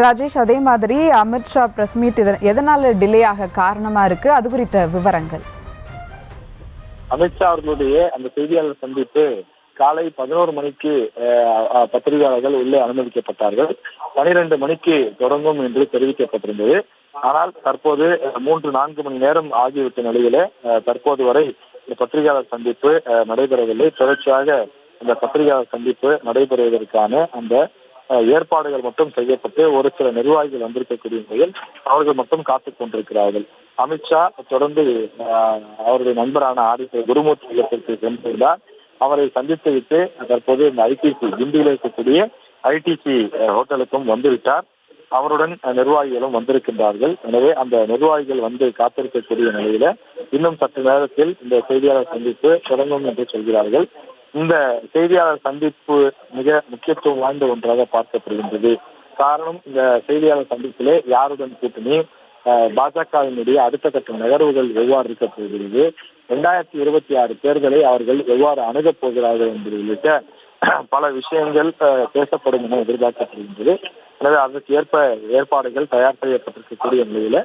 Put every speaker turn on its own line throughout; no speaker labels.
ராஜேஷ், அதே மாதிரி Amit Shah press meet எதனால டிலே ஆக காரணமா இருக்கு, அது குறித்த விவரங்கள்?
அமித்ஷா அவர்களுடைய அந்த செய்தியாளர் சந்திப்பு காலை 11 மணிக்கு பத்திரிகையாளர்கள் உள்ளே அனுமதிக்கப்பட்டார்கள். 12 மணிக்கு தொடங்கும் என்று தெரிவிக்கப்பட்டிருந்தது. ஆனால் தற்போது 3-4 மணி நேரம் ஆகிவிட்ட நிலையில தற்போது வரை இந்த பத்திரிகையாளர் சந்திப்பு நடைபெறவில்லை. தொடர்ச்சியாக இந்த பத்திரிகையாளர் சந்திப்பு நடைபெறுவதற்கான அந்த ஏற்பாடுகள் மட்டும் செய்யப்பட்டு ஒரு சில நிர்வாகிகள் வந்திருக்கக்கூடிய நிலையில் அவர்கள் மட்டும் காத்துக் கொண்டிருக்கிறார்கள். அமித்ஷா தொடர்ந்து அவருடைய நண்பரான குருமூர்த்தி இல்லத்திற்கு சென்றிருந்தார். அவரை சந்தித்துவிட்டு தற்போது இந்த ஐடிசி திண்டியில் இருக்கக்கூடிய ஐடிசி ஹோட்டலுக்கும் வந்துவிட்டார். அவருடன் நிர்வாகிகளும் வந்திருக்கின்றார்கள். எனவே அந்த நிர்வாகிகள் வந்து காத்திருக்கக்கூடிய நிலையில இன்னும் சற்று நேரத்தில் இந்த செய்தியாளர் சந்திப்பு தொடங்கும் என்று சொல்கிறார்கள். இந்த செய்தியாளர் சந்திப்பு மிக முக்கியத்துவம் வாய்ந்த ஒன்றாக பார்க்கப்படுகின்றது. காரணம், இந்த செய்தியாளர் சந்திப்பிலே யாருடன் கூட்டணி, பாஜகவினுடைய அடுத்த கட்ட நகர்வுகள் எவ்வாறு இருக்க போகிறது, 2026 தேர்தலை அவர்கள் எவ்வாறு அணுகப் போகிறார்கள் என்பது உள்ளிட்ட பல விஷயங்கள் பேசப்படும் என எதிர்பார்க்கப்படுகின்றது. எனவே அதற்கு ஏற்ப ஏற்பாடுகள் தயார் செய்யப்பட்டிருக்கக்கூடிய நிலையில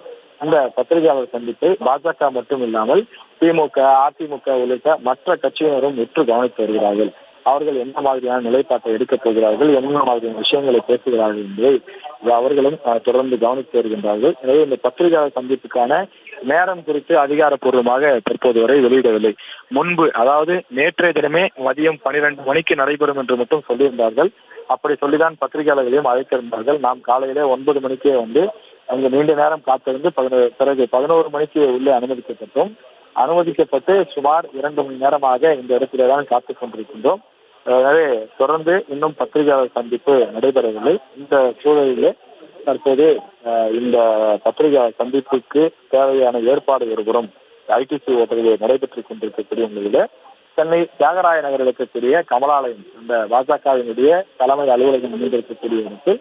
இந்த பத்திரிகையாளர் சந்திப்பை பாஜக மட்டும் இல்லாமல் திமுக, அதிமுக உள்ளிட்ட மற்ற கட்சியினரும் உற்று கவனித்து வருகிறார்கள். அவர்கள் என்ன மாதிரியான நிலைப்பாட்டை எடுக்கப் போகிறார்கள், என்ன மாதிரியான விஷயங்களை பேசுகிறார்கள் என்பதை அவர்களும் தொடர்ந்து கவனித்து வருகின்றார்கள். எனவே இந்த பத்திரிகையாளர் சந்திப்புக்கான நேரம் குறித்து அதிகாரப்பூர்வமாக தற்போது வரை வெளியிடவில்லை. முன்பு, அதாவது நேற்றைய தினமே மதியம் 12 மணிக்கு நடைபெறும் என்று மட்டும் சொல்லியிருந்தார்கள். அப்படி சொல்லிதான் பத்திரிகையாளர்களையும் அழைத்திருந்தார்கள். நாம் காலையிலே 9 மணிக்கே வந்து அங்கு நீண்ட நேரம் காத்திருந்து பிறகு 11 மணிக்கு உள்ளே அனுமதிக்கப்பட்டு சுமார் 2 மணி நேரமாக இந்த இடத்தில்தான் காத்துக் கொண்டிருக்கின்றோம். எனவே தொடர்ந்து இன்னும் பத்திரிகையாளர் சந்திப்பு நடைபெறவில்லை. இந்த சூழலிலே தற்போது இந்த பத்திரிகையாளர் சந்திப்புக்கு தேவையான ஏற்பாடு ஒருபுறம் ஐடிசி ஹோட்டலில் நடைபெற்றுக் கொண்டிருக்கக்கூடிய நிலையில சென்னை தியாகராய நகரில் இருக்கக்கூடிய கமலாலயம், இந்த பாஜகவினுடைய தலைமை அலுவலகம் அமைந்திருக்கக்கூடிய இடத்தில்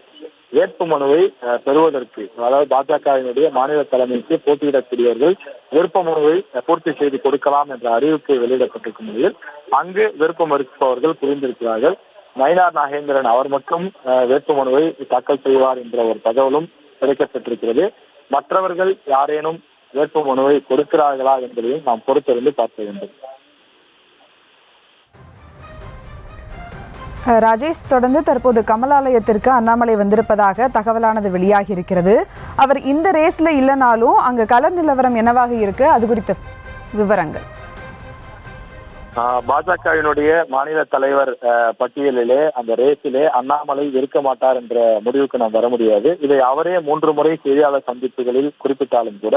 வேட்பு மனுவை பெறுவதற்கு, அதாவது பாஜகவினுடைய மாநில தலைமைக்கு போட்டியிடக்கூடியவர்கள் விருப்ப மனுவை பூர்த்தி செய்து கொடுக்கலாம் என்ற அறிவிப்பு வெளியிடப்பட்டிருக்கும் நிலையில் அங்கு விருப்பம் மறுப்பவர்கள் புரிந்திருக்கிறார்கள். நயினார் நாகேந்திரன் அவர் மட்டும் வேட்பு மனுவை தாக்கல் செய்வார் என்ற ஒரு தகவலும் கிடைக்கப்பட்டிருக்கிறது. மற்றவர்கள் யாரேனும் வேட்பு மனுவை கொடுக்கிறார்களா என்பதையும் நாம் பொறுத்திருந்து பார்க்க வேண்டும்.
ராஜேஷ், தொடர்ந்து தற்போது கமலாலயத்திற்கு அண்ணாமலை வந்திருப்பதாக தகவலானது வெளியாகி இருக்கிறது. அவர் இந்த ரேஸ்ல இல்லைனாலும் அங்க கள நிலவரம் என்னவாக இருக்கு, அது குறித்த விவரங்கள்?
பாஜகவினுடைய மாநில தலைவர் பட்டியலிலே அந்த ரேஸிலே அண்ணாமலை இருக்க மாட்டார் என்ற முடிவுக்கு நாம் வர முடியாது. இதை அவரே 3 முறை செய்தியாளர் சந்திப்புகளில் குறிப்பிட்டாலும் கூட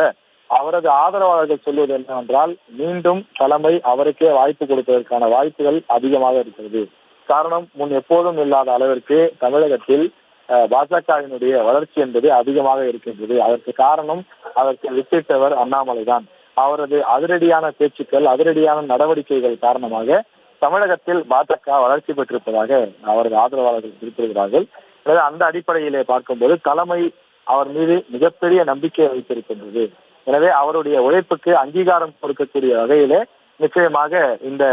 அவரது ஆதரவாளர்கள் சொல்வது என்னவென்றால், மீண்டும் தலைமை அவருக்கே வாய்ப்பு கொடுப்பதற்கான வாய்ப்புகள் அதிகமாக இருக்கிறது. காரணம், முன் எப்போதும் இல்லாத அளவிற்கு தமிழகத்தில் பாஜகவினுடைய வளர்ச்சி என்பது அதிகமாக இருக்கின்றது. அதற்கு காரணம், அதற்கு வித்திட்டவர் அண்ணாமலை தான். அவரது அதிரடியான பேச்சுக்கள், அதிரடியான நடவடிக்கைகள் காரணமாக தமிழகத்தில் பாஜக வளர்ச்சி பெற்றிருப்பதாக அவரது ஆதரவாளர்கள் குறிப்பிடுகிறார்கள். எனவே அந்த அடிப்படையிலே பார்க்கும்போது தலைமை அவர் மீது மிகப்பெரிய நம்பிக்கை வைத்திருக்கின்றது. எனவே அவருடைய உழைப்புக்கு அங்கீகாரம் கொடுக்கக்கூடிய வகையிலே நிச்சயமாக இந்த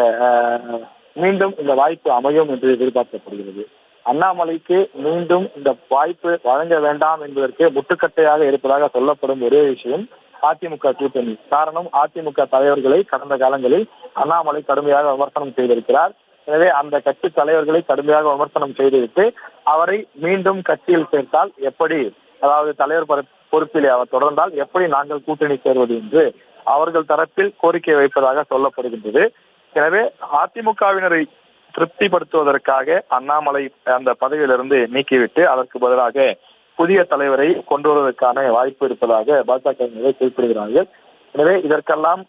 மீண்டும் இந்த வாய்ப்பு அமையும் என்று எதிர்பார்க்கப்படுகிறது. அண்ணாமலைக்கு மீண்டும் இந்த வாய்ப்பு வழங்க வேண்டாம் என்பதற்கு முட்டுக்கட்டையாக இருப்பதாக சொல்லப்படும் ஒரே விஷயம் அதிமுக கூட்டணி. காரணம், அதிமுக தலைவர்களை கடந்த காலங்களில் அண்ணாமலை கடுமையாக விமர்சனம் செய்திருக்கிறார். எனவே அந்த கட்சி தலைவர்களை கடுமையாக விமர்சனம் செய்துவிட்டு அவரை மீண்டும் கட்சியில் சேர்த்தால் எப்படி, அதாவது தலைவர் பொறுப்பிலே அவர் தொடர்ந்தால் எப்படி நாங்கள் கூட்டணி சேர்வது என்று அவர்கள் தரப்பில் கோரிக்கை வைப்பதாக சொல்லப்படுகின்றது. எனவே அதிமுகவினரை திருப்திப்படுத்துவதற்காக அண்ணாமலை அந்த பதவியிலிருந்து நீக்கிவிட்டு அதற்கு பதிலாக புதிய தலைவரை கொண்டு வருவதற்கான வாய்ப்பு இருப்பதாக பாஜகவினரை குறிப்பிடுகிறார்கள். எனவே இதற்கெல்லாம்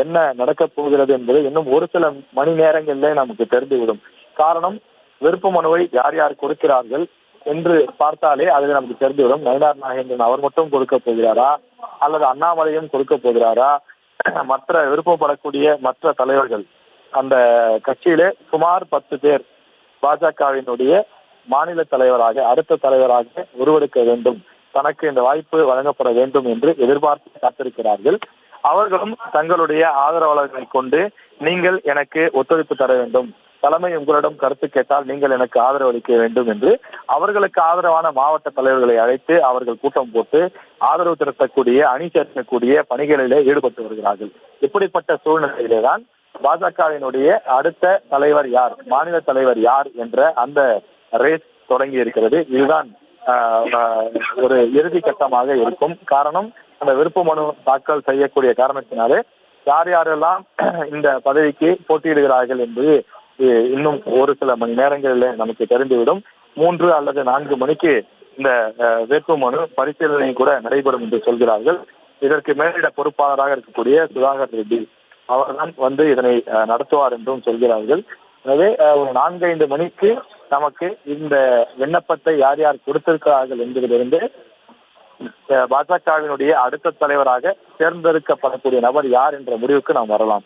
என்ன நடக்கப் போகிறது என்பது இன்னும் ஒரு சில மணி நேரங்களிலே நமக்கு தெரிந்துவிடும். காரணம், விருப்ப மனுவை யார் யார் கொடுக்கிறார்கள் என்று பார்த்தாலே அதில் நமக்கு தெரிந்துவிடும். நயினார் நாகேந்திரன் அவர் மட்டும் கொடுக்க போகிறாரா, அல்லது அண்ணாமலையும் கொடுக்க போகிறாரா, மற்ற விருப்பப்படக்கூடிய மற்ற தலைவர்கள், அந்த கட்சியிலே சுமார் 10 பேர் பாஜகவினுடைய மாநில தலைவராக, அடுத்த தலைவராக உருவெடுக்க வேண்டும், தனக்கு இந்த வாய்ப்பு வழங்கப்பட வேண்டும் என்று எதிர்பார்த்து காத்திருக்கிறார்கள். அவர்களும் தங்களுடைய ஆதரவாளர்களை கொண்டு நீங்கள் எனக்கு ஒத்துழைப்பு தர வேண்டும், தலைமை உங்களிடம் கருத்து கேட்டால் நீங்கள் எனக்கு ஆதரவு அளிக்க வேண்டும் என்று அவர்களுக்கு ஆதரவான மாவட்ட தலைவர்களை அழைத்து அவர்கள் கூட்டம் போட்டு ஆதரவு திரட்டக்கூடிய, அணி சேர்க்கக்கூடிய பணிகளிலே ஈடுபட்டு வருகிறார்கள். இப்படிப்பட்ட சூழ்நிலையிலே தான் பாஜகவினுடைய அடுத்த தலைவர் யார், மாநில தலைவர் யார் என்ற அந்த ரேஸ் தொடங்கி இருக்கிறது. இதுதான் ஒரு இறுதி கட்டமாக இருக்கும். காரணம், அந்த விருப்ப மனு தாக்கல் செய்யக்கூடிய காரணத்தினாலே யார் யாரெல்லாம் இந்த பதவிக்கு போட்டியிடுகிறார்கள் என்பது இன்னும் ஒரு சில மணி நேரங்களில் நமக்கு தெரிந்துவிடும். 3 அல்லது 4 மணிக்கு இந்த வேட்புமனு பரிசீலனை கூட நடைபெறும் என்று சொல்கிறார்கள். இதற்கு மேலிட பொறுப்பாளராக இருக்கக்கூடிய சுதாகர் ரெட்டி அவர்தான் இதனை நடத்துவார் என்றும் சொல்கிறார்கள். எனவே ஒரு 4-5 மணிக்கு நமக்கு இந்த விண்ணப்பத்தை யார் யார் கொடுத்திருக்கிறார்கள் என்பதிலிருந்து பாஜகவினுடைய அடுத்த தலைவராக தேர்ந்தெடுக்கப்படக்கூடிய நபர் யார் என்ற முடிவுக்கு நாம் வரலாம்.